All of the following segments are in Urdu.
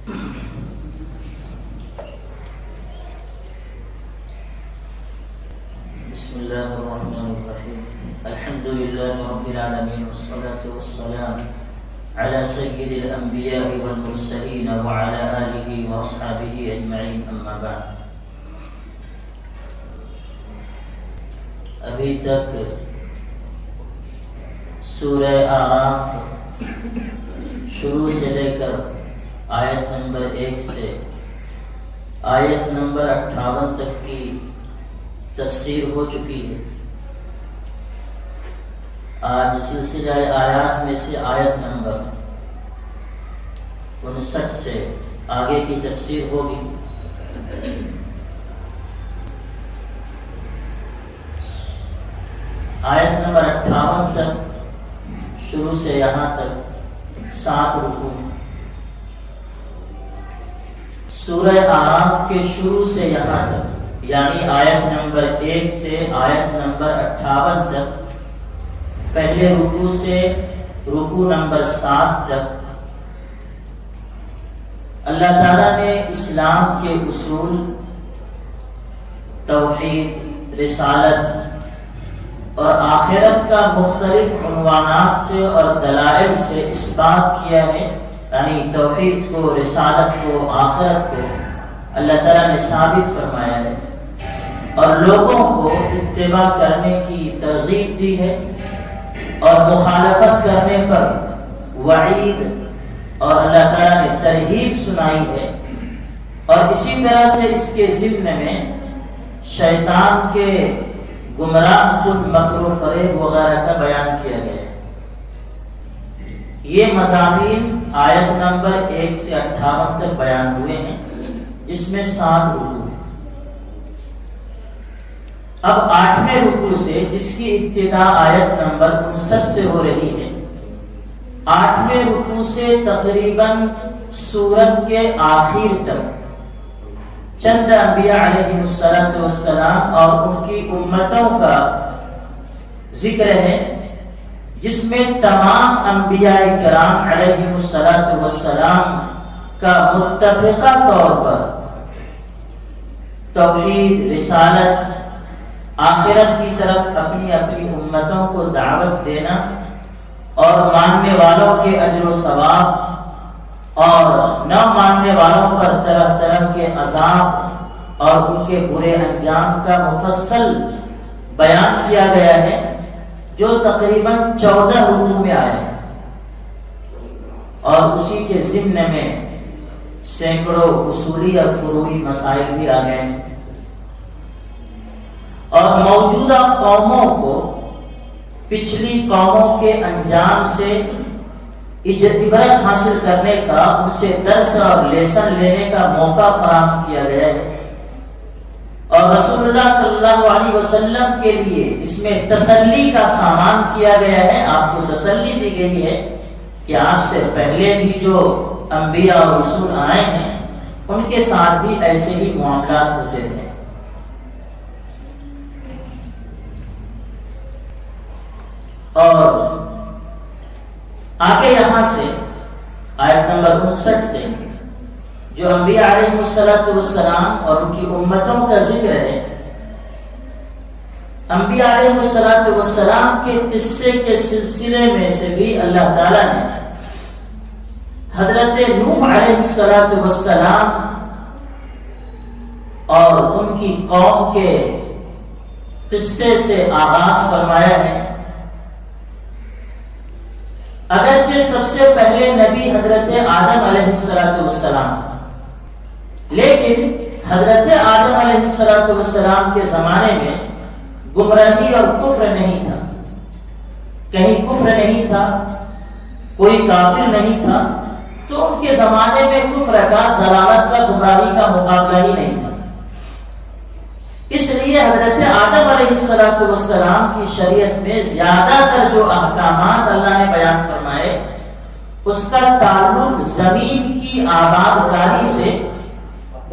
بسم الله الرحمن الرحيم. الحمد لله رب العالمين، والصلاة والسلام على سيد الأنبياء والمرسلين وعلى آله وأصحابه أجمعين، أما بعد. ابھی تک سورہ اعراف شروع سے لے کر آیت نمبر 1 سے آیت نمبر 58 تک کی تفسیر ہو چکی ہے. آج سلسلہ آیات میں سے آیت نمبر 59 سے آگے کی تفسیر ہوگی. آیت نمبر 58 تک شروع سے یہاں تک 7 رکوع. سورہ اعراف کے شروع سے یہاں تک یعنی آیت نمبر 1 سے آیت نمبر 58 تک، پہلے رکوع سے رکوع نمبر 7 تک اللہ تعالیٰ نے اسلام کے اصول، توحید، رسالت اور آخرت کا مختلف عنوانات سے اور دلائل سے اس بات کیا ہے، یعنی توحید کو، رسالت کو، آخرت کو اللہ تعالیٰ نے ثابت فرمایا ہے اور لوگوں کو اتباع کرنے کی ترغیب دی ہے اور مخالفت کرنے پر وعید اور اللہ تعالیٰ نے ترغیب سنائی ہے. اور اسی طرح سے اس کے ضمن میں شیطان کے گمراہ کن مکر و فریب وغیرہ کا بیان کیا گیا ہے. یہ مضامین آیت نمبر 1 سے 58 تک بیان ہوئے ہیں، جس میں 7 رکوع. اب 8ویں رکوع سے، جس کی ابتدا آیت نمبر 59 سے ہو رہی ہے، 8ویں رکوع سے تقریباً سورت کے آخر تک چند انبیاء علیہ السلام اور ان کی امتوں کا ذکر ہے، جس میں تمام انبیاء کرام علیہ السلام کا متفقہ طور پر توحید، رسالت، آخرت کی طرف اپنی اپنی امتوں کو دعوت دینا اور ماننے والوں کے اجر و ثواب اور نہ ماننے والوں پر طرح طرح کے عذاب اور ان کے برے انجام کا مفصل بیان کیا گیا ہے، جو تقریباً 14 رکوع میں آئے ہیں. اور اسی کے ضمن میں سینکڑوں اصولی اور فروعی مسائل بھی آ گئے ہیں. اور موجودہ قوموں کو پچھلی قوموں کے انجام سے عبرت حاصل کرنے کا، ان سے درس اور لیسن لینے کا موقع فراہم کیا گیا ہے. اور رسول اللہ صلی اللہ علیہ وسلم کے لیے اس میں تسلی کا سامان کیا گیا ہے. آپ کو تسلی دی گئی ہے کہ آپ سے پہلے بھی جو انبیاء اور رسول آئے ہیں ان کے ساتھ بھی ایسے ہی معاملات ہوتے تھے. اور آگے یہاں سے آیت نمبر 59 سے جو انبیاء علیہ السلام اور ان کی امتوں کا ذکر ہے، انبیاء علیہ السلام کے قصے کے سلسلے میں سے بھی اللہ تعالیٰ نے حضرت نوح علیہ السلام اور ان کی قوم کے قصے سے آغاز فرمایا ہے. اگرچہ سب سے پہلے نبی حضرت آدم علیہ السلام، لیکن حضرت آدم علیہ السلام کے زمانے میں گمراہی اور کفر نہیں تھا. کہیں کفر نہیں تھا، کوئی کافر نہیں تھا، تو ان کے زمانے میں کفر کا، ضلالت کا، گمراہی کا مقابلہ ہی نہیں تھا. اس لیے حضرت آدم علیہ السلام کی شریعت میں زیادہ تر جو احکامات اللہ نے بیان فرمائے اس کا تعلق زمین کی آباد کاری سے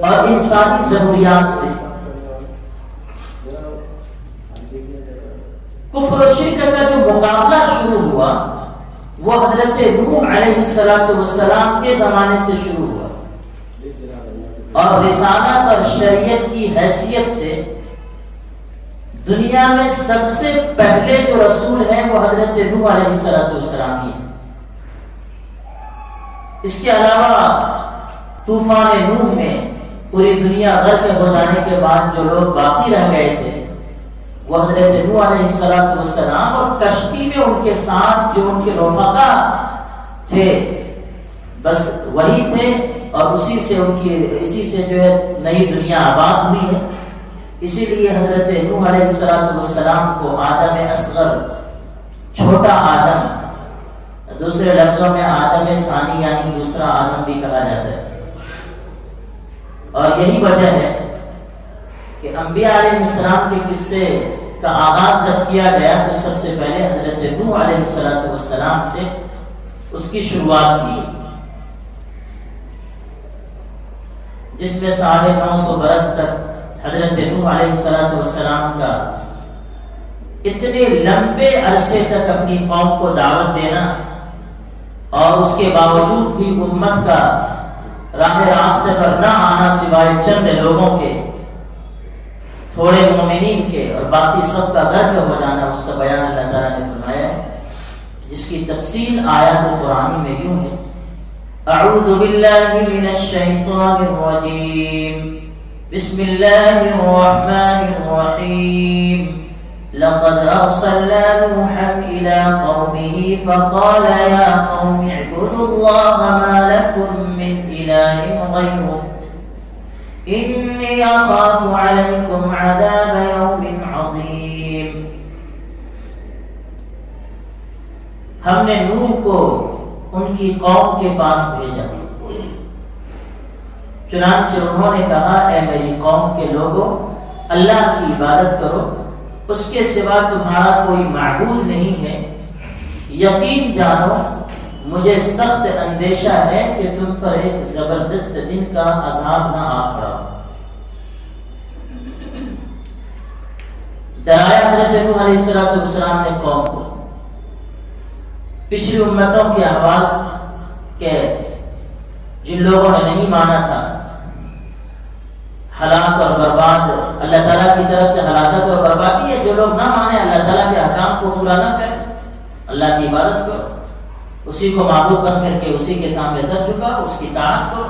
اور انسانی ضروریات سے. کفر و شرک کا جو مقابلہ شروع ہوا وہ حضرت نوح علیہ السلام کے زمانے سے شروع ہوا. اور رسالت اور شریعت کی حیثیت سے دنیا میں سب سے پہلے جو رسول ہیں وہ حضرت نوح علیہ السلام ہی ہیں۔ اس کے علاوہ طوفان نوح میں پوری دنیا غرق ہو جانے کے بعد جو لوگ باقی رہ گئے تھے وہ حضرت نوح علیہ السلام اور کشتی میں ان کے ساتھ جو ان کے رفقا تھے بس وہی تھے، اور اسی سے جو ہے نئی دنیا آباد ہوئی ہے۔ اسی لیے حضرت نوح علیہ السلام کو آدم اصغر، چھوٹا آدم، دوسرے لفظوں میں آدم ثانی یعنی دوسرا آدم بھی کہا جاتا ہے۔ اور یہی وجہ ہے کہ انبیاء علیہ السلام کے قصے کا آغاز جب کیا گیا تو سب سے پہلے حضرت نوح علیہ السلام سے اس کی شروعات کی، جس میں 950 برس تک حضرت نوح علیہ السلام کا اتنے لمبے عرصے تک اپنی قوم کو دعوت دینا اور اس کے باوجود بھی امت کا راہ راستے پر نہ آنا سوائے چند لوگوں کے، تھوڑے مومنین کے، اور باقی سب کا غرق ہو جانا، اس کا بیان اللہ تعالیٰ نے فرمایا ہے، جس کی تفصیل آیات قرآنی میں یوں ہے: اعوذ باللہ من الشیطان الرجیم، بسم اللہ الرحمن الرحیم، لقد ارسلنا نوحا الى قومه فقال يا قوم اعبدوا الله ما لكم من اله غيره انی اخاف علیکم عذاب یوم عظیم۔ ہم نے نوح کو ان کی قوم کے پاس بھیجا، چنانچہ انہوں نے کہا اے میری قوم کے لوگوں، اللہ کی عبادت کرو، اس کے سوا تمہارا کوئی معبود نہیں ہے، یقین جانو مجھے سخت اندیشہ ہے کہ تم پر ایک زبردست دن کا عذاب نہ آ پڑا۔ ڈرایا حضرت نوح علیہ السلام نے قوم کو پچھلی امتوں کے آواز کے جن لوگوں نے نہیں مانا تھا، ہلاک اور برباد، اللہ تعالیٰ کی طرف سے ہلاکت اور بربادی ہے۔ جو لوگ نہ مانے، اللہ تعالیٰ کے احکام کو پورا نہ کریں، اللہ کی عبادت کرو، اسی کو معبود بن کر کے اسی کے سامنے سر جھکاؤ، اس کی اطاعت کرو،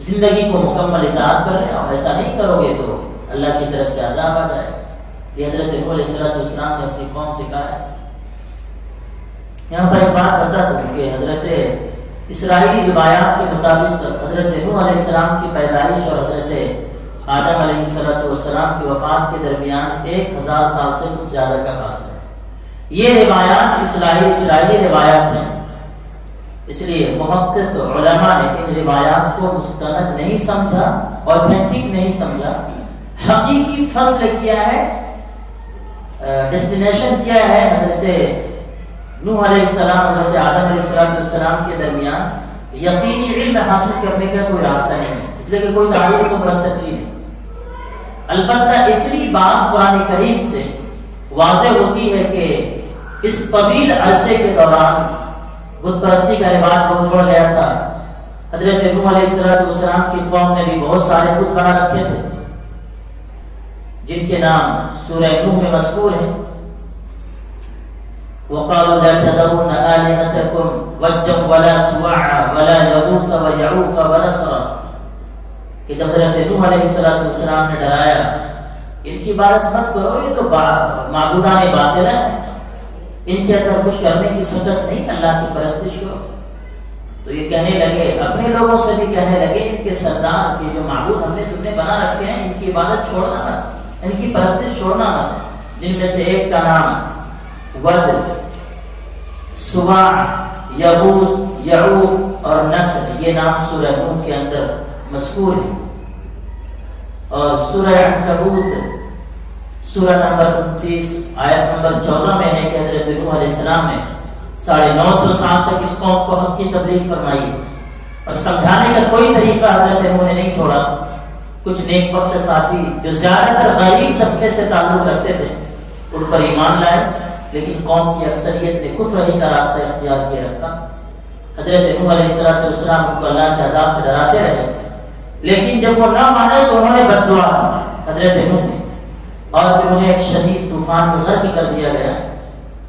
زندگی کو مکمل اطاعت کر رہے ہو۔ ایسا نہیں کرو گے تو اللہ کی طرف سے عذاب آ جائے۔ یہ حضرت نوح علیہ السلام نے اپنی قوم سے کہا ہے۔ یہاں پر ایک بات بتا دوں کہ حضرت اسرائیلی روایات کے مطابق حضرت نوح علیہ السلام کی پیدائش اور حضرت آدم علیہ السلام کی وفات کے درمیان 1000 سال سے کچھ زیادہ کا فاصلہ ہے۔ یہ روایات اسرائیلی روایات ہیں، اس لیے محقق علماء نے ان روایات کو مستند نہیں سمجھا، اوتھینٹک نہیں سمجھا۔ حقیقی فصل کیا ہے، ڈیسٹینیشن کیا ہے حضرت نوح علیہ السلام حضرت آدم علیہ السلام کے درمیان یقینی علم حاصل کرنے کا کوئی راستہ نہیں ہے، اس لیے کہ کوئی تعریف کو مرتب کی نہیں۔ البتہ اتنی بات قرآن کریم سے واضح ہوتی ہے کہ اس طویل عرصے کے دوران بت پرستی کا رواج بہت بڑھ گیا تھا۔ حضرت نوح علیہ السلام کی قوم نے بھی بہت سارے بت بنا رکھے تھے، جن کے نام سورہ نوح میں مذکور ہیں۔ وَقَالُوا لَا تَذَرُنَّ آلِهَتَكُمْ وَدًّا وَلَا سُوَاعًا وَلَا يَغُوثَ وَيَعُوقَ وَنَسْرًا، کہ جب حضرت نوح علیہ السلام نے ڈرایا کہ ان کی عبادت مت کرو، یہ تو معبودان باطل ہیں، ان کے اندر کچھ کرنے کی سطح نہیں، اللہ کی پرستش کرو، تو یہ کہنے لگے، اپنے لوگوں سے بھی کہنے لگے ان کے سردار کے جو معبود ہم نے تم نے بنا رکھے ہیں ان کی عبادت چھوڑنا مت، ان کی پرستش چھوڑنا مت، جن میں سے ایک کا نام ود، سواع، یغوث، یعوق اور نسر، یہ نام سورہ نوح کے اندر مذکور ہے۔ اور سورہ عنکبوت سورہ نمبر 29 آیت نمبر 14 میں ہے کہ حضرت نوح علیہ السلام نے 950 سال تک اس قوم کو حق کی تبلیغ فرمائی، اور سمجھانے کا کوئی طریقہ حضرت نوح نے نہیں چھوڑا۔ کچھ نیک بخت ساتھی جو زیادہ تر غریب طبقے سے تعلق رکھتے تھے ان پر ایمان لائے، لیکن قوم کی اکثریت نے کفر ہی کا راستہ اختیار کیے رکھا۔ حضرت نوح علیہ السلام ان کو اللہ کے عذاب سے ڈراتے رہے، لیکن جب وہ نہ مانے تو انہوں نے بد دعا کی حضرت نوح نے، اور پھر انہیں ایک شدید طوفان میں غرق کر دیا گیا۔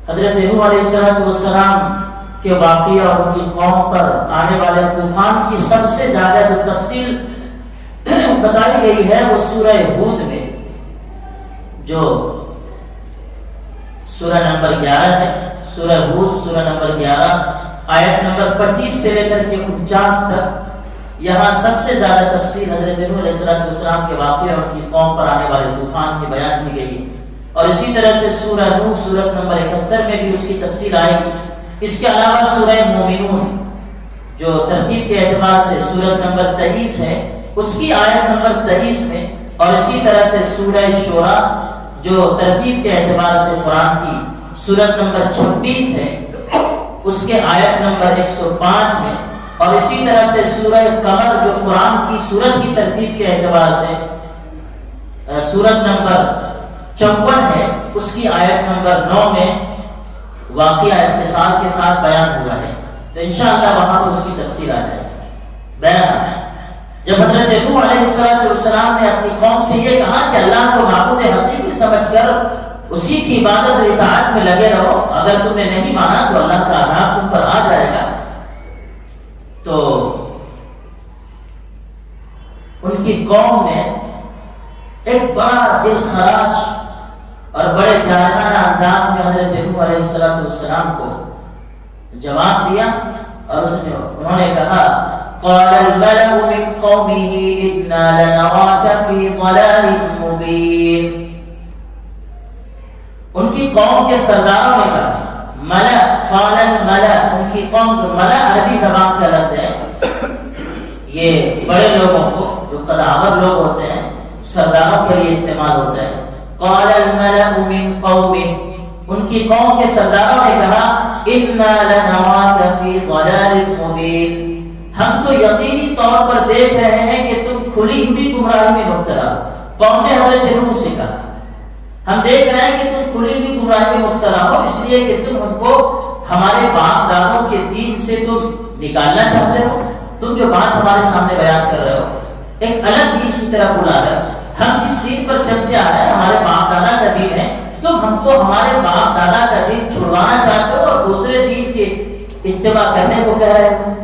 حضرت نوح علیہ السلام کے واقعہ اور ان کی قوم پر آنے والے طوفان کی سب سے زیادہ جو تفصیل بتائی گئی ہے وہ سورہ ہود میں، جو سورہ نمبر 11 ہے۔ سورہ ہود سورہ نمبر 11 آیت نمبر 25 سے لے کر کے 49 تک، یہاں سب سے زیادہ تفصیل حضرت نوح علیہ السلام کے واقعے اور ان کی قوم پر آنے والے طوفان کی بیان کی گئی، اور اسی طرح سے سورہ نوح سورت نمبر 71 میں بھی اس کی تفصیل آئے گی۔ اس کے علاوہ سورہ مومنون جو ترتیب کے اعتبار سے سورت نمبر 23 ہے، اس کی آیت نمبر 23 میں، اور اسی طرح سے سورہ شورا جو ترتیب کے اعتبار سے قرآن کی سورت نمبر 26 ہے، اس کے آیت نمبر 105 میں، اور اسی طرح سے سورہ قمر جو قرآن کی سورت کی ترتیب کے اعتبار سے سورت نمبر 54 ہے، اس کی آیت نمبر 9 میں واقعہ اختصار کے ساتھ بیان ہوا ہے۔ تو انشاءاللہ وہاں پر اس کی تفصیل آ جائے گی۔ جب حضرت نوح علیہ السلام نے اپنی قوم سے یہ کہا کہ اللہ کو معبود حقیقی سمجھ کر اسی کی عبادت اور اطاعت میں لگے رہو، اگر تم نے نہیں مانا تو اللہ کا عذاب تم پر آ جائے گا، تو ان کی قوم نے ایک بڑا دل خراش اور بڑے جاہلانہ انداز میں حضرت نوح علیہ السلام کو جواب دیا، اور انہوں نے کہا قال الملأ من قومه إنا لنراك في ضلال مبين۔ ان کی قوم کے سرداروں نے کہا، ملأ قال الملأ، ان کی قوم کو ملأ عربی زبان کا لفظ ہے، یہ بڑے لوگوں کو جو قداور لوگ ہوتے ہیں سرداروں کے لیے استعمال ہوتا ہے۔ قال الملأ من قومه، ان کی قوم کے سرداروں نے کہا انا لنراك في ضلال مبين، ہم تو یقینی طور پر دیکھ رہے ہیں کہ تم کھلی ہوئی گمراہی میں مبتلا ہو۔ قوم نے حضرت نوح سے کہا ہم دیکھ رہے ہیں کہ تم کھلی ہوئی گمراہی میں مبتلا ہو، اس لیے کہ تم ہم کو ہمارے باپ دادوں کے دین سے تم نکالنا چاہتے ہو، تم جو بات ہمارے سامنے بیان کر رہے ہو ایک الگ دین کی طرف بلا رہے ہو، ہم جس دین پر چلتے آ رہے ہیں ہمارے باپ دادا کا دین ہے، تم ہم کو ہمارے باپ دادا کا دین چھڑوانا چاہتے ہو اور دوسرے دین کے اتباع کرنے کو کہہ رہے ہو،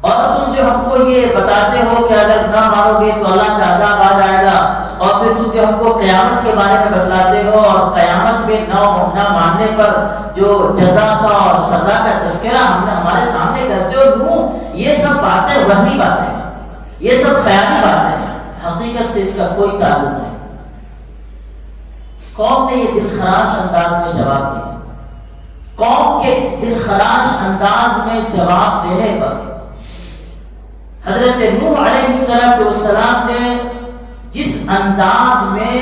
اور تم جو ہم کو یہ بتاتے ہو کہ اگر نہ مانو گے تو اللہ کا عذاب آ جائے گا، اور پھر تم جو ہم کو قیامت کے بارے میں بتلاتے ہو اور قیامت میں نہ ماننے پر جو جزا کا اور سزا کا تذکرہ ہمارے سامنے کرتے ہو، نوح یہ سب باتیں وہمی باتیں ہیں، یہ سب خیالی باتیں ہیں، حقیقت سے اس کا کوئی تعلق نہیں۔ قوم نے یہ دلخراش انداز میں جواب دیا۔ قوم کے اس دلخراش انداز میں جواب دینے پر حضرت نوح علیہ السلام نے جس انداز میں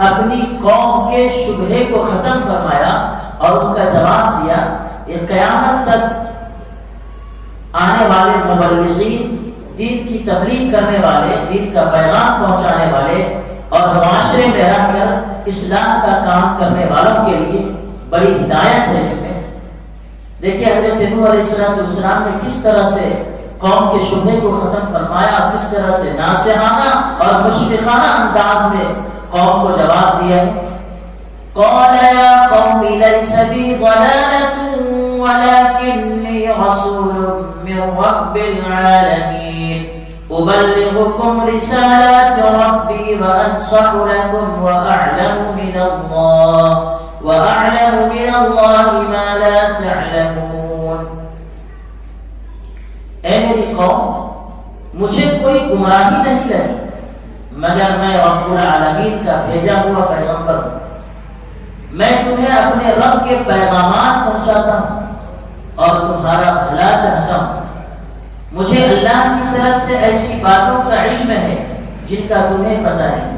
اپنی قوم کے شبہے کو ختم فرمایا اور ان کا جواب دیا، یہ قیامت تک آنے والے مبلغین، دین کی تبلیغ کرنے والے، دین کا پیغام پہنچانے والے اور معاشرے میں رہ کر اصلاح کا کام کرنے والوں کے لیے بڑی ہدایت ہے اس میں۔ دیکھیے حضرت نوح علیہ السلام نے کس طرح سے قوم کے شبہے کو ختم فرمایا، کس طرح سے ناصحانہ اور مشفقانہ انداز میں قوم کو جواب دیا ہے۔ قال یا قوم لیس بی ضلالۃ ولکنی رسول من رب العالمین ابلغکم رسالات ربی وانصح لکم واعلم من اللہ ما لا تعلمون۔ اے میری قوم، مجھے کوئی گمراہی نہیں لگی مگر میں رب العالمین کا بھیجا ہوا پیغمبر ہوں، میں تمہیں اپنے رب کے پیغامات پہنچاتا ہوں اور تمہارا بھلا چاہتا ہوں، مجھے اللہ کی طرف سے ایسی باتوں کا علم ہے جن کا تمہیں پتہ نہیں۔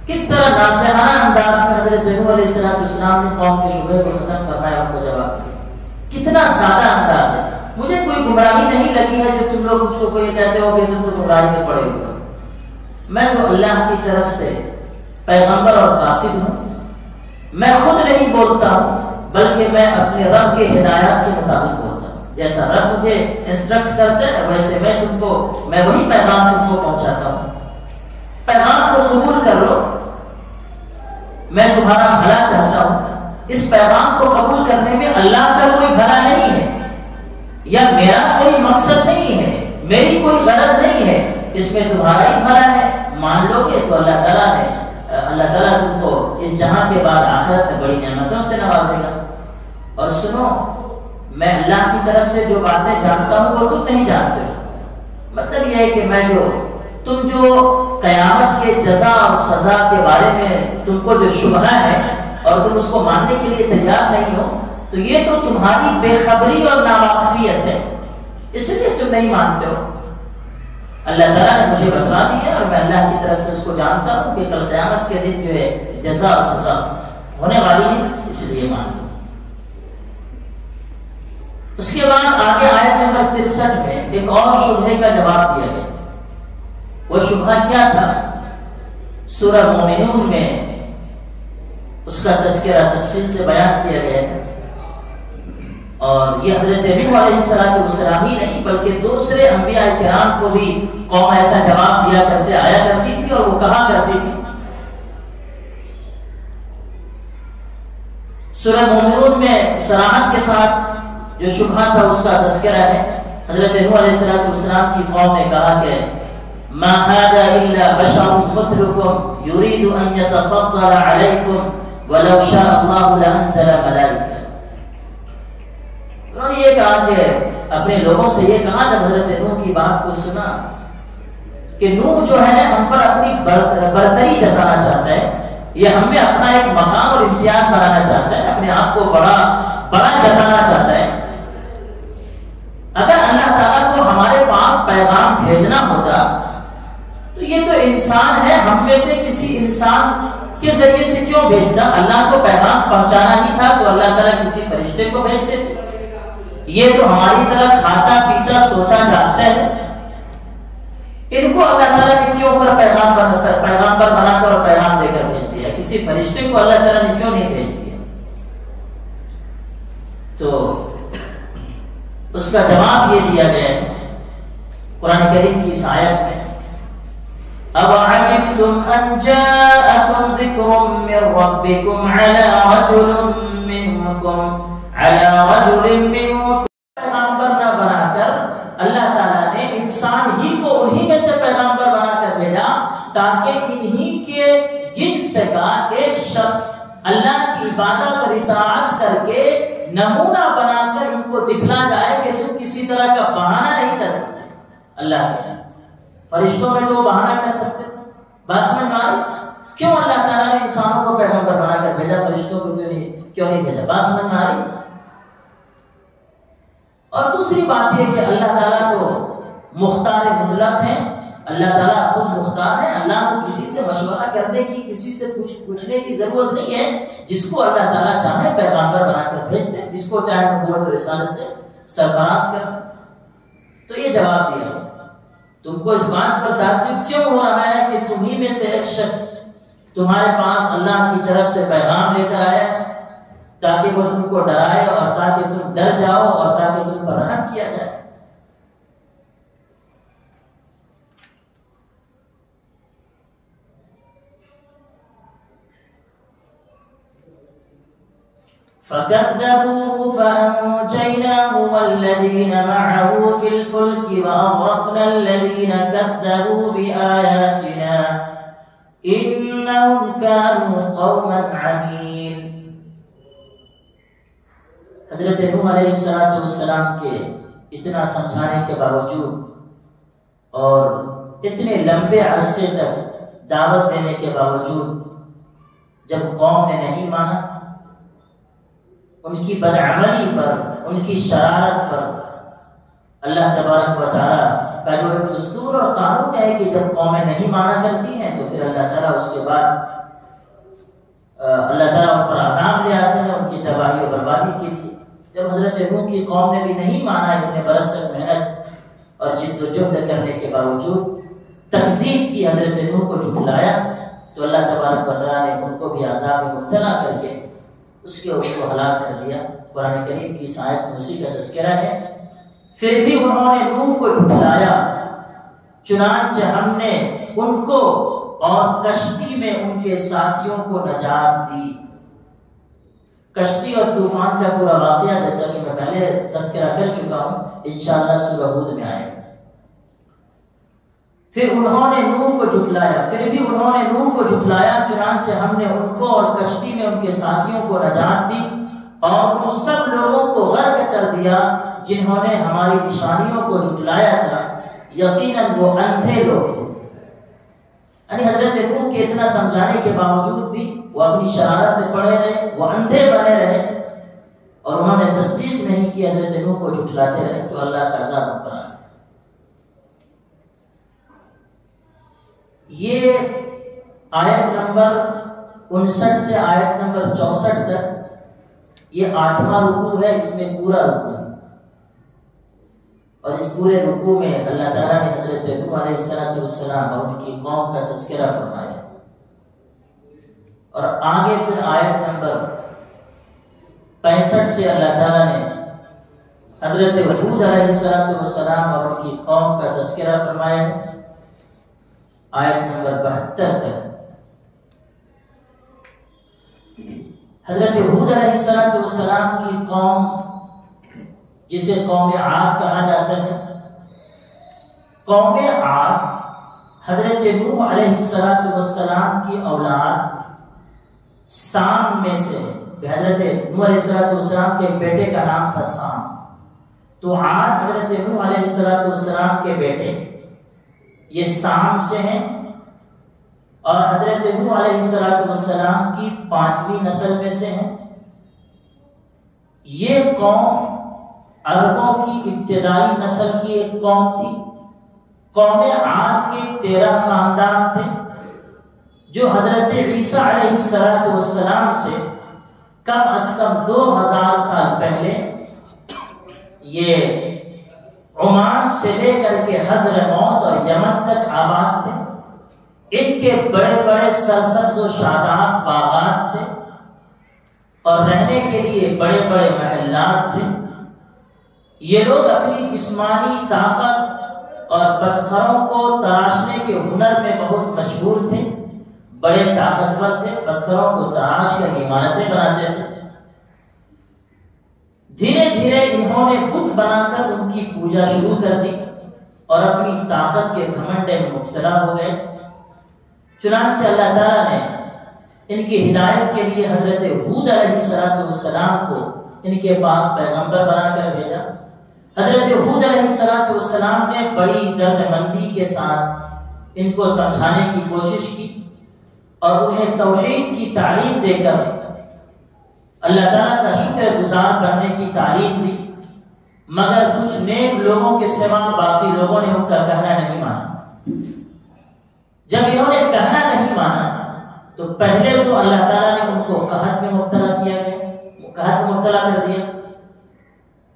کس طرح ناصحانہ انداز میں حضرت نوح علیہ السلام نے قوم کے شبہے کو ختم فرمایا، ان کو جواب دیا، کتنا سادہ انداز ہے۔ مجھے کوئی گمراہی نہیں لگی ہے جو تم لوگ مجھ کو کوئی کہتے ہو کہ تم تو گمراہی میں پڑے ہو، میں تو اللہ کی طرف سے پیغمبر اور قاصد ہوں، میں خود نہیں بولتا ہوں بلکہ میں اپنے رب کے ہدایات کے مطابق بولتا ہوں۔ جیسا رب مجھے انسٹرکٹ کرتا ہے ویسے میں وہی پیغام تم کو پہنچاتا ہوں. پیغام کو قبول کر لو، میں تمہارا بھلا چاہتا ہوں. اس پیغام کو قبول کرنے میں اللہ کا کوئی بھلا نہیں ہے یا میرا کوئی مقصد نہیں ہے، میری کوئی غرض نہیں ہے، اس میں تمہارا ہی بھلا ہے. مان لو گے تو اللہ تعالیٰ تم کو اس جہاں کے بعد آخرت میں بڑی نعمتوں سے نوازے گا. اور سنو، میں اللہ کی طرف سے جو باتیں جانتا ہوں وہ تم نہیں جانتے ہو. مطلب یہ ہے کہ تم جو قیامت کے جزا اور سزا کے بارے میں تم کو جو شبہ ہے اور تم اس کو ماننے کے لیے تیار نہیں ہو، تو یہ تو تمہاری بے خبری اور ناواقفیت ہے، اس لیے تم نہیں مانتے ہو. اللہ تعالیٰ نے مجھے بتلا دیا اور میں اللہ کی طرف سے اس کو جانتا ہوں کہ کل قیامت کے دن جو ہے جزا اور سزا ہونے والی ہے، اس لیے مان لو. اس کے بعد آگے آیت نمبر 63 میں ایک اور شبہے کا جواب دیا گیا. وہ شبہہ کیا تھا؟ سورہ مومنون میں اس کا تذکرہ تفصیل سے بیان کیا گیا ہے. اور یہ حضرت نوح علیہ السلام ہی نہیں بلکہ دوسرے انبیاء کرام کو بھی قوم ایسا جواب آیا کرتی تھی اور وہ کہا کرتی تھی. سورہ مومنون میں صراحت کے ساتھ جو شبہہ تھا اس کا تذکرہ ہے. حضرت نوح علیہ السلام کی قوم نے کہا کہ ما هذا الا بشر مثلكم يريد ان يتفضل عليكم ولو شاء الله لانزل ملائكه. انہوں نے یہ کہا کہ اپنے لوگوں سے یہ کہا جب حضرت نوح کی بات کو سنا کہ نوح جو ہے ہم پر اپنی برتری جتانا چاہتا ہے، یہ ہم میں اپنا ایک مقام اور امتیاز بنانا چاہتا ہے، اپنے آپ کو بڑا جتانا چاہتا ہے. اگر اللہ تعالیٰ کو ہمارے پاس پیغام بھیجنا ہوتا تو یہ تو انسان ہے، ہم میں سے کسی انسان کے ذریعے سے کیوں بھیجتا؟ اللہ کو پیغام پہنچانا ہی تھا تو اللہ تعالیٰ کسی فرشتے کو بھیج دیتے. یہ تو ہماری طرح کھاتا پیتا سوتا جاگتا ہے، ان کو اللہ تعالیٰ نے کیوں کر پیغام پر بنا کر اور پیغام دے کر بھیج دیا؟ کسی فرشتے کو اللہ تعالیٰ نے کیوں نہیں بھیج دیا؟ تو اس کا جواب یہ دیا گیا ہے قرآن کریم کی اس آیت میں. اب عجبتم ان جاءکم ذکر من ربکم علی رجل منکم پیغامبر نہ بنا کر اللہ تعالیٰ نے انسان ہی کو انہی میں سے پیغامبر بنا کر بھیجا تاکہ انہی کے جنس کا ایک شخص اللہ کی عبادت اور اطاعت کر کے نمونہ بنا کر ان کو دکھلا جائے کہ تم کسی طرح کا بہانہ نہیں کر سکتے. اللہ کے فرشتوں میں تو وہ بہانہ کر سکتے تھے. بس میں ماری کیوں اللہ تعالیٰ نے انسانوں کو پیغمبر بنا کر بھیجا، فرشتوں کو کیوں نہیں بھیجا؟ بس میں ماری. اور دوسری بات یہ کہ اللہ تعالیٰ تو مختار مطلق ہیں، اللہ تعالیٰ خود مختار ہے. اللہ کو کسی سے مشورہ کرنے کی، کسی سے پوچھنے کی ضرورت نہیں ہے. جس کو اللہ تعالیٰ چاہے پیغامبر بنا کر بھیج دے، جس کو چاہے نبوت اور رسالت سے سرفراز کر. تو یہ جواب دیا ہے. تم کو اس بات پر تعجب کیوں ہو رہا ہے کہ تمہیں میں سے ایک شخص تمہارے پاس اللہ کی طرف سے پیغام لے کر آیا تاکہ وہ تم کو ڈرائے اور تاکہ تم ڈر جاؤ اور تاکہ تم پر رحم کیا جائے. فَكَذَّبُوهُ فَأَنْجَيْنَاهُ وَالَّذِينَ مَعَهُ فِي الْفُلْكِ وَأَغْرَقْنَا الَّذِينَ كَذَّبُوا بِآيَاتِنَا إِنَّهُمْ كَانُوا قَوْمًا عَمِينَ. حضرت نوح علیہ السلام کے اتنا سمجھانے کے باوجود اور اتنے لمبے عرصے تک دعوت دینے کے باوجود جب قوم نے نہیں مانا، ان کی بدعملی پر، ان کی شرارت پر، اللہ تبارک و تعالیٰ کا جو ایک دستور اور قانون ہے کہ جب قومیں نہیں مانا کرتی ہیں تو پھر اللہ تعالیٰ اس کے بعد اللہ تعالیٰ ان پر عذاب لے آتے ہیں ان کی تباہی و بربادی کے لیے. جب حضرت نوح کی قوم نے بھی نہیں مانا، اتنے برس تک محنت اور جد و جہد کرنے کے باوجود تکذیب کی، حضرت نوح کو جھٹلایا، تو اللہ تبارک و تعالیٰ نے ان کو بھی عذاب میں مبتلا کر کے اس کو ہلاک کر دیا. قرآن کریم کی اس آیت میں اسی کا تذکرہ ہے. پھر بھی انہوں نے نوح کو جھٹلایا، چنانچہ ہم نے ان کو اور کشتی میں ان کے ساتھیوں کو نجات دی۔ کشتی اور طوفان کا پورا واقعہ جیسا کہ میں پہلے تذکرہ کر چکا ہوں، انشاءاللہ سورہ ہود میں آئے گا۔ پھر انہوں نے نوح کو جھٹلایا، پھر بھی انہوں نے نوح کو جھٹلایا، چنانچہ ہم نے ان کو اور کشتی میں ان کے ساتھیوں کو نجات دی اور ان سب لوگوں کو غرق کر دیا جنہوں نے ہماری نشانیوں کو جھٹلایا تھا، یقیناً وہ اندھے لوگ تھے۔ یعنی حضرت نوح کے اتنا سمجھانے کے باوجود بھی وہ اپنی شرارت میں پڑے رہے، وہ اندھے بنے رہے اور انہوں نے تصدیق نہیں کی، حضرت نوح کو جھٹلاتے رہے، تو اللہ کا عذاب ان پر آ گیا۔ یہ آیت نمبر 59 سے آیت نمبر 64 تک یہ 8واں رکوع ہے، اس میں پورا رکوع ہے، اور اس پورے رکوع میں اللہ تعالیٰ نے حضرت نوح علیہ السلام اور ان کی قوم کا تذکرہ فرمایا، اور آگے پھر آیت نمبر 65 سے اللہ تعالیٰ نے حضرت ہود علیہ السلام اور ان کی قوم کا تذکرہ فرمایا، آیت نمبر 72 تک۔ حضرت ہود علیہ السلام کی قوم، جسے قوم عاد کہا جاتا ہے، قوم عاد حضرت نوح علیہ السلام کی اولاد سام میں سے، حضرت نوح علیہ السلام کے بیٹے کا نام تھا سام، تو عاد حضرت نوح علیہ السلام کے بیٹے یہ سام سے ہیں، اور حضرت نوح علیہ السلام کی 5ویں نسل میں سے ہیں۔ یہ قوم عربوں کی ابتدائی نسل کی ایک قوم تھی۔ قوم عاد کے 13 خاندان تھے جو حضرت عیسیٰ علیہ السلام سے کم از کم 2000 سال پہلے یہ عمان سے لے کر کے حضرموت اور یمن تک آباد تھے۔ ان کے بڑے بڑے سرسبز و شاداب باغات تھے اور رہنے کے لیے بڑے بڑے محلات تھے۔ یہ لوگ اپنی جسمانی طاقت اور پتھروں کو تراشنے کے ہنر میں بہت مشہور تھے، بڑے طاقتور تھے، پتھروں کو تراش کر عمارتیں بناتے تھے۔ دھیرے دھیرے انہوں نے بت بنا کر ان کی پوجا شروع کر دی اور اپنی طاقت کے گھمنڈ میں مبتلا ہو گئے۔ چنانچہ اللہ تعالیٰ نے ان کی ہدایت کے لیے حضرت ہود علیہ السلام کو ان کے پاس پیغمبر بنا کر بھیجا۔ حضرت ہود علیہ السلام نے بڑی درد مندی کے ساتھ ان کو سمجھانے کی کوشش کی اور انہیں توحید کی تعلیم دے کر اللہ تعالیٰ کا شکر گزار بننے کی تعلیم دی، مگر کچھ نیک لوگوں کے سوا باقی لوگوں نے ان کا کہنا نہیں مانا۔ جب انہوں نے کہنا نہیں مانا تو پہلے تو اللہ تعالیٰ نے ان کو قحط میں مبتلا کیا گیا، قحط میں مبتلا کر دیا،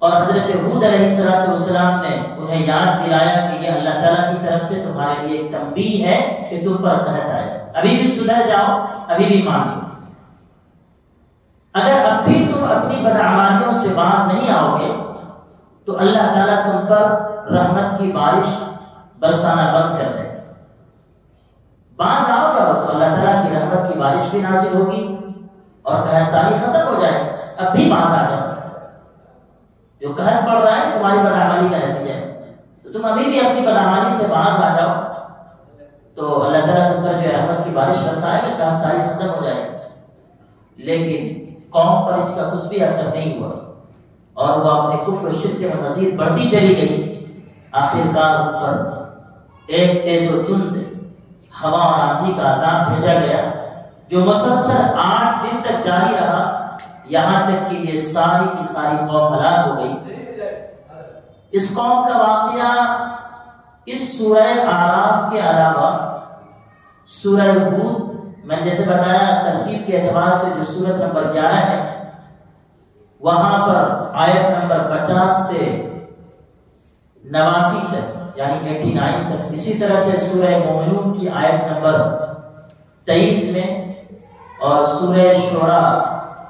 اور حضرت ہود علیہ السلام نے انہیں یاد دلایا کہ یہ اللہ تعالیٰ کی طرف سے تمہارے لیے ایک تنبیہ ہے کہ تم پر قحط آئے، ابھی بھی سدھر جاؤ، ابھی بھی مان لو۔ اگر اب بھی تم اپنی بدعمالیوں سے باز نہیں آؤ گے تو اللہ تعالیٰ تم پر رحمت کی بارش برسانا بند کر دے۔ باز آؤ گے تو اللہ تعالیٰ کی رحمت کی بارش بھی نازل ہوگی اور قحط سالی ختم ہو جائے۔ اب بھی باز آ جاؤ، جو قحط پڑ رہا ہے تمہاری بدعمالی کا نتیجہ ہے، تو تم ابھی بھی اپنی بدعمالی سے باز آ جاؤ تو اللہ تعالیٰ تم پر جو رحمت کی بارش برسائے گا، قحط سالی ختم ہو جائے گا۔ لیکن قوم پر اس کا کچھ بھی اثر نہیں ہوا اور وہ اپنے کفر و شرک میں مزید بڑھتی چلی گئی۔ آخرکار ان پر ایک تیز و تند ہوا اور آندھی کا عذاب بھیجا گیا جو مسلسل 8 دن تک جاری رہا، یہاں تک کہ یہ ساری کی ساری قوم ہلاک ہو گئی۔ اس قوم کا واقعہ اس سورہ اعراف کے علاوہ سورہ ہود، میں نے جیسے بتایا ترتیب کے اعتبار سے جو سورت نمبر 11 ہے، وہاں پر آیت نمبر 50 سے 89 تک یعنی 89 تک، اسی طرح سے سورہ مومنون کی آیت نمبر 23 میں اور سورہ شعراء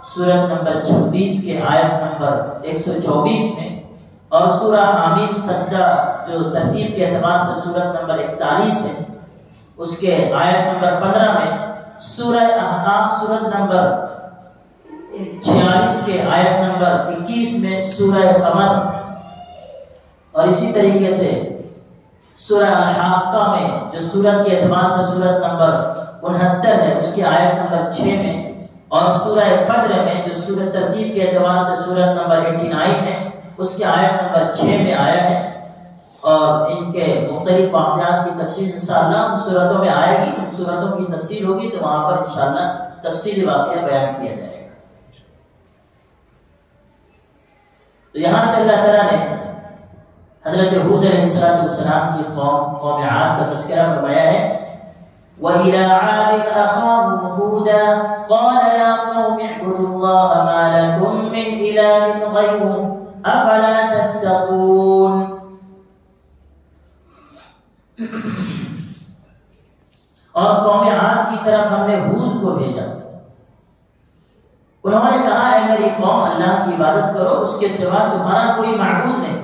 سورت نمبر 26 کے آیت نمبر 124 میں اور سورہ حامیم سجدہ جو ترتیب کے اعتبار سے سورت نمبر 41 ہے، اس کے آیت نمبر 15 میں، سورہ احقاف سورت نمبر 46 کے آیت نمبر 21 میں سورہ قمر، اور اسی طریقے سے سورہ الحاقہ میں جو سورت کے اعتبار سے سورت نمبر 69 ہے، اس کی آیت نمبر 6 میں، اور سورہ فجر میں جو سورت ترتیب کے اعتبار سے سورت نمبر 89 ہے، اس کی آیت نمبر 6 میں آیا ہے۔ اور ان کے مختلف واقعات کی تفصیل انشاءاللہ ان صورتوں میں آئے گی، ان صورتوں کی تفصیل ہوگی تو وہاں پر انشاءاللہ تفصیلی واقعہ بیان کیا جائے گا۔ تو یہاں سے اللہ تعالیٰ نے حضرت ہود علیہ السلام کی قوم عاد کا تذکرہ فرمایا ہے، وَإِلَىٰ عَادٍ أَخَاهُمْ هُودًا قَالَ يَا قَوْمِ اعْبُدُوا اللَّهَ مَا لَكُم مِّنْ إِلَٰهٍ غَيْرُهُ أَفَلَا تَتَّقُونَ۔ اور قوم عاد کی طرف ہم نے ہود کو بھیجا، انہوں نے کہا اے میری قوم اللہ کی عبادت کرو، اس کے سوا تمہارا کوئی معبود نہیں۔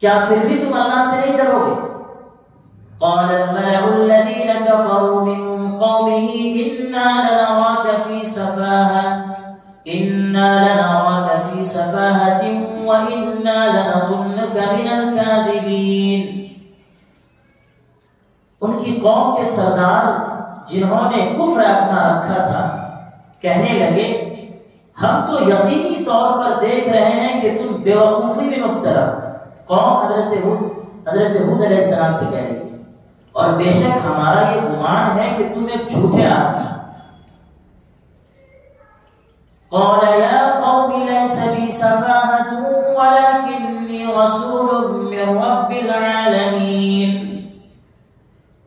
کیا پھر بھی تم اللہ سے نہیں ڈرو گے؟ قال الملأ الذين كفروا من قومه إنا لنراك في سفاهة وإنا لنظنك من الكاذبين۔ ان کی قوم کے سردار جنہوں نے کفر اپنا رکھا تھا کہنے لگے ہم تو یقینی طور پر دیکھ رہے ہیں کہ تم بے وقوفی میں مبتلا ہو۔ قوم حضرت ہود علیہ السلام سے کہہ رہی ہے اور بے شک ہمارا یہ گمان ہے کہ تم ایک جھوٹے آدمی۔ قال يا قوم ليس بي سفاهة ولكني رسول من رب العالمين۔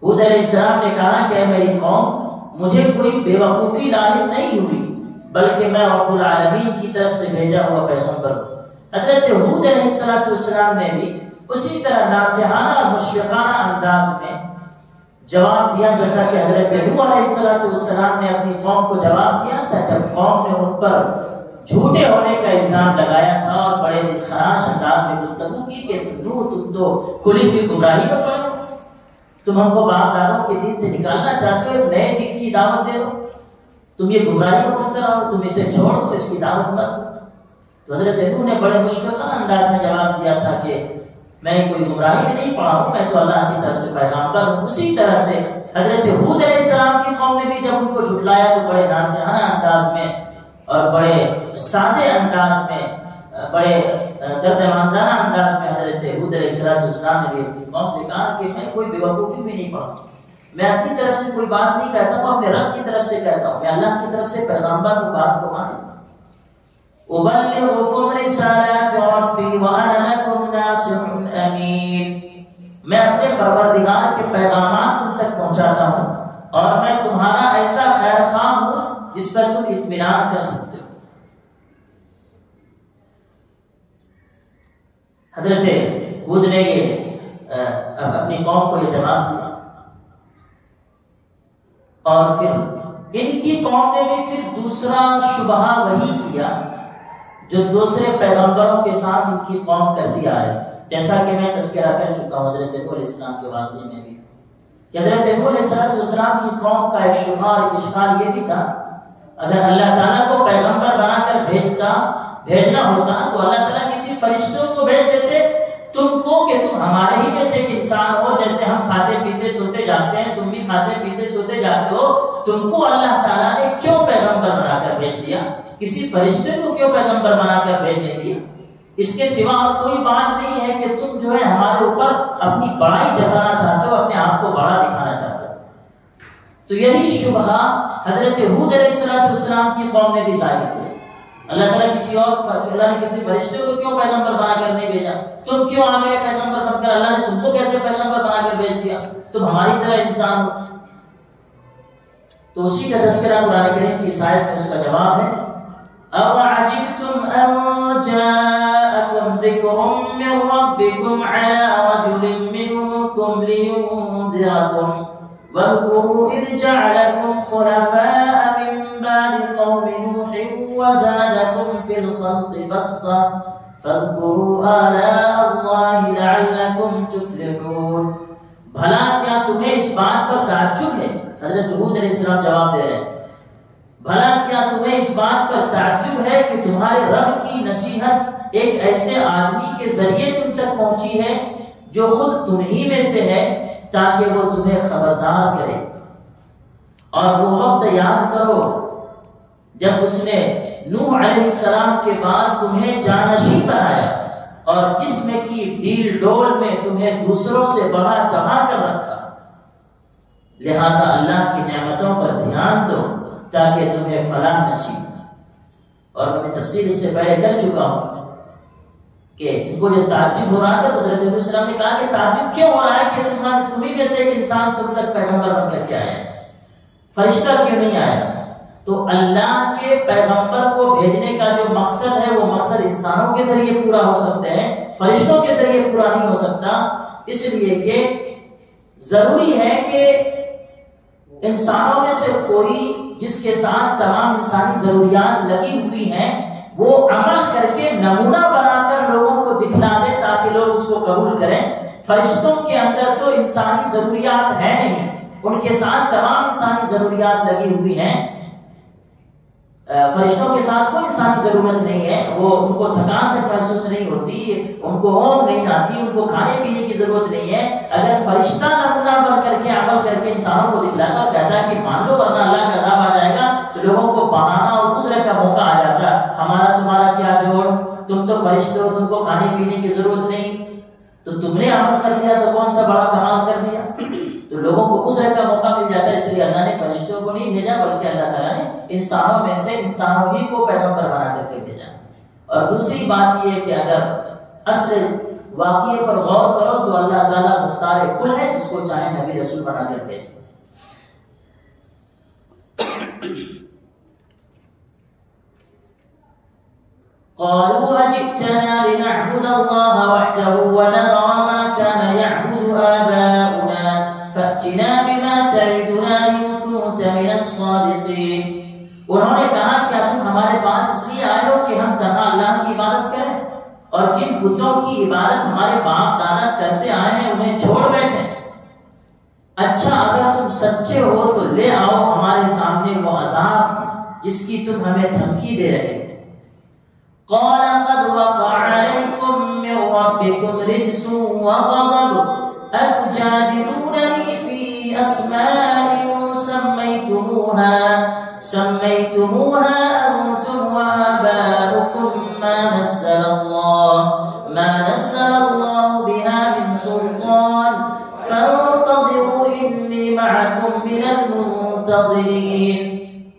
ہود علیہ السلام نے کہا کہ میری قوم مجھے کوئی بے وقوفی لاحق نہیں ہوئی بلکہ میں رب العالمین کی طرف سے بھیجا ہوا پیغمبر ہوں۔ حضرت ہود علیہ السلام نے بھی اسی طرح ناصحانہ اور مشفقانہ انداز میں جواب دیا جیسا کہ حضرت نوح علیہ السلام نے اپنی قوم کو جواب دیا تھا جب قوم نے ان پر جھوٹے ہونے کا الزام لگایا تھا اور بڑے دلخراش انداز میں گفتگو کی کہ نوح تم تو کھلی ہوئی گمراہی میں پڑے ہو، تم ہم کو باپ دادوں کے دین سے نکالنا چاہتے ہو، ایک نئے دین کی دعوت دے ہو، تم یہ گمراہی میں مبتلا ہو، تم اسے چھوڑ دو، اس کی دعوت مت دو۔ تو حضرت نوح نے بڑے مشفقانہ انداز میں جواب دیا تھا کہ میں کوئی گمراہی میں نہیں پڑا ہوں، میں تو اللہ کی طرف سے پیغامبر ہوں۔ اسی طرح سے حضرت ہود علیہ السلام کی قوم نے بھی جب ان کو جھٹلایا تو بڑے ناصحانہ انداز میں اور بڑے سادے انداز میں، بڑے دردمندانہ انداز میں حضرت ہود علیہ السلام نے بھی اپنی قوم سے کہا کہ میں کوئی بے وقوفی میں نہیں پڑا ہوں، میں اپنی طرف سے کوئی بات نہیں کہتا ہوں، اپنے رب کی طرف سے کہتا ہوں، میں اللہ کی طرف سے پیغامبر ہوں، بات کو مانو۔ أبلغكم رسالات ربي وأنا لكم ناصح أمين۔ میں اپنے پروردگار کے پیغامات تم تک پہنچاتا ہوں اور میں تمہارا ایسا خیر خواہ ہوں جس پر تم اطمینان کر سکتے ہو۔ حضرت ہود نے یہ اپنی قوم کو یہ جواب دیا اور پھر ان کی قوم نے بھی پھر دوسرا شبہہ وہی کیا جو دوسرے پیغمبروں کے ساتھ ان کی قوم کرتی آ رہی تھی، جیسا کہ میں تذکرہ کر چکا ہوں حضرت نوح علیہ السلام کے واقعے میں بھی کہ حضرت نوح علیہ السلام کی قوم کا ایک شبہ اور اشکال یہ بھی تھا اگر اللہ تعالیٰ کو پیغمبر بنا کر بھیجنا ہوتا تو اللہ تعالیٰ کسی فرشتوں کو بھیج دیتے تم کو کہ تم ہمارے ہی میں سے ایک انسان ہو، جیسے ہم کھاتے پیتے سوتے جاتے ہیں تم بھی کھاتے پیتے سوتے جاتے ہو، تم کو اللہ تعالیٰ نے کیوں پیغمبر بنا کر بھیج دیا؟ کسی فرشتے کو کیوں پیغمبر بنا کر بھیجنے دیا؟ اس کے سوا اور کوئی بات نہیں ہے کہ تم جو ہے ہمارے اوپر اپنی بڑائی جتانا چاہتے ہو، اپنے آپ کو بڑا دکھانا چاہتے ہو۔ تو یہی شبہہ حضرت ہود علیہ السلام کی قوم نے بھی ظاہر کیا۔ اللہ تعالیٰ نے کسی فرشتے کو کیوں پیغمبر بنا کر نہیں بھیجا؟ تم کیوں آ گئے پیغمبر بن کر؟ اللہ نے تم کو کیسے پیغمبر بنا کر بھیج دیا؟ تم ہماری طرح انسان ہو۔ تو اسی کا تذکرہ قرآن کریم کی اس آیت میں اس کا جواب ہے أَوَعَجِبْتُمْ أَنْ جَاءَكُمْ ذِكْرٌ مِّن رَّبِّكُمْ عَلَىٰ رَجُلٍ مِّنكُمْ لِيُنذِرَكُمْ وَاذْكُرُوا إِذْ جَعَلَكُمْ خُلَفَاءَ مِن بعد قوم نوح وزادكم في الخلق بسطة فاذكروا آلاء الله لعلكم تفلحون. بھلا کیا تمہیں اس بات پر تعجب ہے؟ حضرت ہود علیہ السلام جواب دے رہے ہیں، بھلا کیا تمہیں اس بات پر تعجب ہے کہ تمہارے رب کی نصیحت ایک ایسے آدمی کے ذریعے تم تک پہنچی ہے جو خود تم ہی میں سے ہے، تاکہ وہ تمہیں خبردار کرے. اور وہ وقت یاد کرو جب اس نے نوح علیہ السلام کے بعد تمہیں جانشین بنایا اور جسم کی ڈیل ڈول میں تمہیں دوسروں سے بڑھا چڑھا کر رکھا. لہذا اللہ کی نعمتوں پر دھیان دو تاکہ تمہیں فلاح نصیب. اور میں تفصیل اس سے پہلے کر چکا ہوں کہ ان کو جو تعجب ہو رہا تھا تو حضرت علیہ السلام نے کہا کہ تعجب کیوں ہو رہا ہے کہ تمہیں میں سے ایک انسان تم تک پیغمبر بن کر کے آیا ہے، فرشتہ کیوں نہیں آیا؟ تو اللہ کے پیغمبر کو بھیجنے کا جو مقصد ہے وہ مقصد انسانوں کے ذریعے پورا ہو سکتا ہے، فرشتوں کے ذریعے پورا نہیں ہو سکتا. اس لیے کہ ضروری ہے کہ انسانوں میں سے کوئی جس کے ساتھ تمام انسانی ضروریات لگی ہوئی ہیں وہ عمل کر کے نمونہ بنا کر لوگوں کو دکھلا دے تاکہ لوگ اس کو قبول کریں. فرشتوں کے اندر تو انسانی ضروریات ہے نہیں، ان کے ساتھ تمام انسانی ضروریات لگی ہوئی ہیں. فرشتوں کے ساتھ کوئی انسانی ضرورت نہیں ہے، وہ ان کو تھکان تک محسوس نہیں ہوتی، ان کو اونگ نہیں آتی، ان کو کھانے پینے کی ضرورت نہیں ہے. اگر فرشتہ نمونہ بن کر کے عمل کر کے انسانوں کو دکھلاتا کہتا ہے کہ مان لو ورنہ اللہ کا عذاب آ جائے گا، تو لوگوں کو بہانا اور دوسرے کا موقع آ جاتا، ہمارا تمہارا کیا جوڑ، تم تو فرشتے ہو، تم کو کھانے پینے کی ضرورت نہیں، تو تم نے عمل کر دیا تو کون سا بڑا کمال کر دیا. تو لوگوں کو اس طرح کا موقع مل جاتا ہے. اس لیے اللہ نے فرشتوں کو نہیں بھیجا بلکہ اللہ تعالیٰ نے انسانوں میں سے انسانوں ہی کو پیغمبر بنا کر کے بھیجا. اور دوسری بات یہ کہ اگر اصل واقعے پر غور کرو تو اللہ تعالیٰ مختار کل ہے، جس کو چاہے نبی رسول بنا کر بھیج. قالوا أجئتنا لنعبد الله وحده ونذر ما كان يعبد آباؤنا فأتنا بما تعدنا إن كنت من الصادقين. انہوں نے کہا کیا تم ہمارے پاس اس لیے آئے ہو کہ ہم تنہا اللہ کی عبادت کریں اور جن بتوں کی عبادت ہمارے باپ دادا کرتے آئے ہیں انہیں چھوڑ بیٹھے؟ اچھا اگر تم سچے ہو تو لے آؤ ہمارے سامنے وہ عذاب جس کی تم ہمیں دھمکی دے رہے. قال قد وقع عليكم من ربكم رجس وغضب أتجادلونني في أسماء سميتموها أنتم وآباؤكم ما نزل الله بها من سلطان فانتظروا إني معكم من المنتظرين.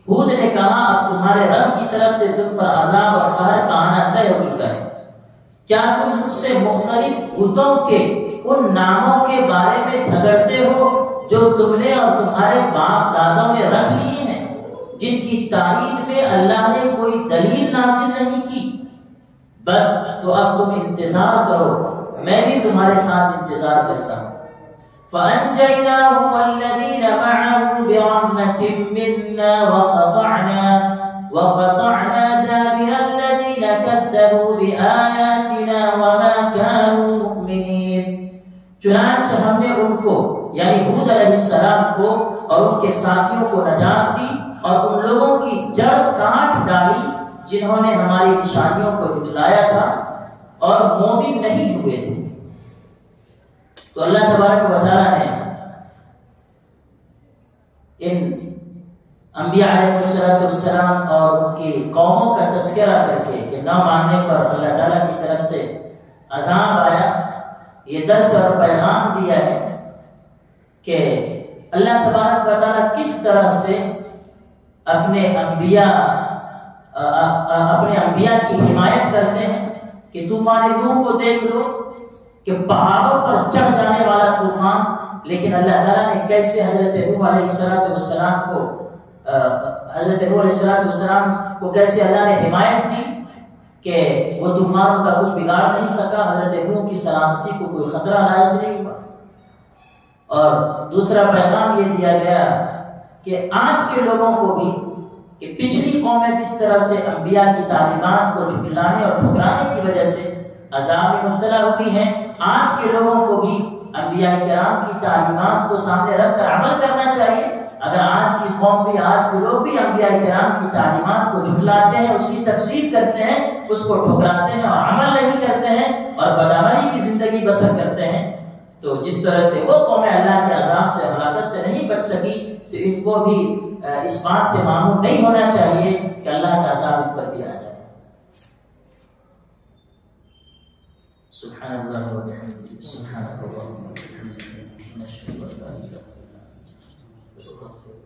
ہود نے کہا اب تمہارے رب کی طرف سے تم پر عذاب اور قہر کا آنا طے ہو چکا ہے. کیا تم مجھ سے مختلف بتوں کے ان ناموں کے بارے میں جھگڑتے ہو جو تم نے اور تمہارے باپ دادوں نے رکھ لیے ہیں، جن کی تائید میں اللہ نے کوئی دلیل نازل نہیں کی؟ بس تو اب تم انتظار کرو، میں بھی تمہارے ساتھ انتظار کرتا ہوں. فأنجيناه والذين معه برحمة منا وقطعنا دابر الذين كذبوا بآياتنا وما كانوا مؤمنين. چنانچہ ہم نے ان کو یعنی ہود علیہ السلام کو اور ان کے ساتھیوں کو نجات دی اور ان لوگوں کی جڑ کاٹ ڈالی جنہوں نے ہماری نشانیوں کو جھٹلایا تھا اور مومن نہیں ہوئے تھے. تو اللہ تبارک و تعالیٰ نے ان انبیاء علیہ السلام اور ان کی قوموں کا تذکرہ کر کے کہ نہ ماننے پر اللہ تعالیٰ کی طرف سے عذاب آیا، یہ درس اور پیغام دیا ہے کہ اللہ تبارک و تعالیٰ کس طرح سے اپنے انبیاء کی حمایت کرتے ہیں. کہ طوفان نوح کو دیکھ لو کہ پہاڑوں پر چڑھ جانے والا طوفان، لیکن اللہ تعالیٰ نے کیسے حضرت نوح علیہ السلام کو کیسے اللہ نے حمایت دی کہ وہ طوفانوں کا کچھ بگاڑ نہیں سکا، حضرت نوح کی سلامتی کو کوئی خطرہ لاحق نہیں ہوا. اور دوسرا پیغام یہ دیا گیا کہ آج کے لوگوں کو بھی کہ پچھلی قومیں جس طرح سے انبیاء کی تعلیمات کو جھٹلانے اور ٹھکرانے کی وجہ سے عذاب میں مبتلا ہوئی ہیں، آج کے لوگوں کو بھی انبیاء کرام کی تعلیمات کو سامنے رکھ کر عمل کرنا چاہیے۔ اگر آج کی قوم بھی، آج کے لوگ بھی انبیاء کرام کی تعلیمات کو جھٹلاتے ہیں، اس کی تکذیب کرتے ہیں، اس کو ٹھکراتے ہیں اور عمل نہیں کرتے ہیں اور بدعملی کی زندگی بسر کرتے ہیں، تو جس طرح سے وہ قوم اللہ کے عذاب سے، ہلاکت سے نہیں بچ سکی، تو ان کو بھی اس بات سے معمول نہیں ہونا چاہیے کہ اللہ کا عذاب ان پر بھی آ جائے۔ سبحان اللہ و بحمدہ، سبحانک اللہم و بحمدک، نشہد ان لا الہ الا انت، نستغفرک۔